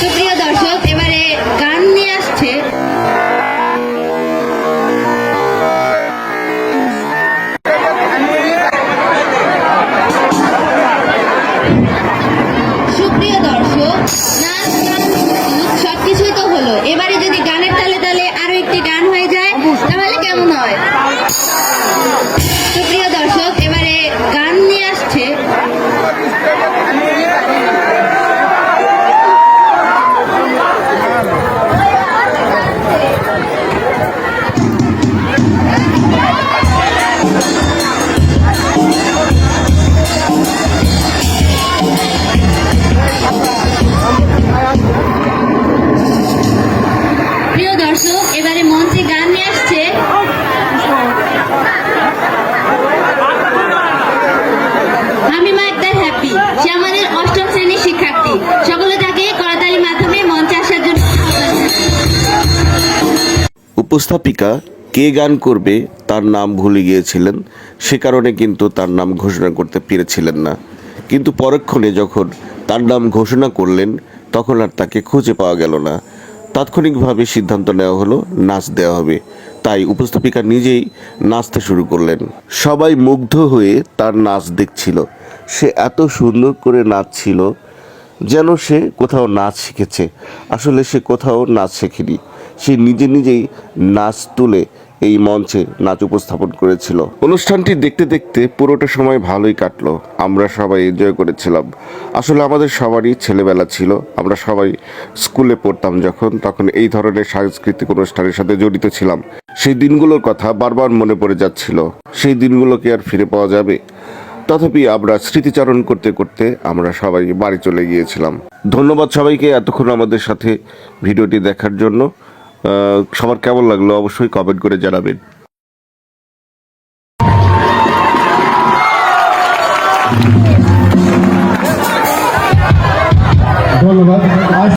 সুপ্রিয় দর্শক, এবারে গান নিয়ে আসছে সুপ্রিয় দর্শক, নাচ গান সবকিছুই তো হলো, এবারে যদি গানের তালে তালে আরো একটি গান হয়ে যায় তাহলে কেমন হয়? সুপ্রিয় দর্শক, এবারে গান নিয়ে আসছে প্রিয় দর্শক, এবারে মঞ্চে গান নিয়ে আসছে হামিমা আক্তার হ্যাপি। সে আমাদের অষ্টম শ্রেণীর শিক্ষার্থী। সকলে তাকে করতালির মাধ্যমে মঞ্চে আসার জন্য আহ্বান জানাই। উপস্থাপিকা কে গান করবে তার নাম ভুলে গিয়েছিলেন, সে কারণে কিন্তু তার নাম ঘোষণা করতে পেরেছিলেন না। কিন্তু পরক্ষণে যখন তার নাম ঘোষণা করলেন তখন আর তাকে খুঁজে পাওয়া গেল না। তাৎক্ষণিকভাবে সিদ্ধান্ত নেওয়া হলো নাচ দেওয়া হবে, তাই উপস্থাপিকা নিজেই নাচতে শুরু করলেন। সবাই মুগ্ধ হয়ে তার নাচ দেখছিল। সে এত সুন্দর করে নাচছিল যেন সে কোথাও নাচ শিখেছে। আসলে সে কোথাও নাচ শেখেনি, সে নিজে নিজেই নাচ তুলে এই মঞ্চে নাচ উপস্থাপন করেছিল। অনুষ্ঠানটি দেখতে দেখতে পুরোটা সময় ভালোই কাটলো, আমরা সবাই এনজয় করেছিলাম। আসলে আমাদের সবারই ছেলেবেলা ছিল, আমরা সবাই স্কুলে পড়তাম যখন, তখন এই ধরনের সাংস্কৃতিক অনুষ্ঠানের সাথে জড়িত ছিলাম। সেই দিনগুলোর কথা বারবার মনে পড়ে যাচ্ছিল। সেই দিনগুলোকে আর ফিরে পাওয়া যাবে? তথাপি আমরা স্মৃতিচারণ করতে করতে আমরা সবাই বাড়ি চলে গিয়েছিলাম। ধন্যবাদ সবাইকে এতক্ষণ আমাদের সাথে ভিডিওটি দেখার জন্য। সবার কেমন লাগলো অবশ্যই কমেন্ট করে জানাবেন। ধন্যবাদ।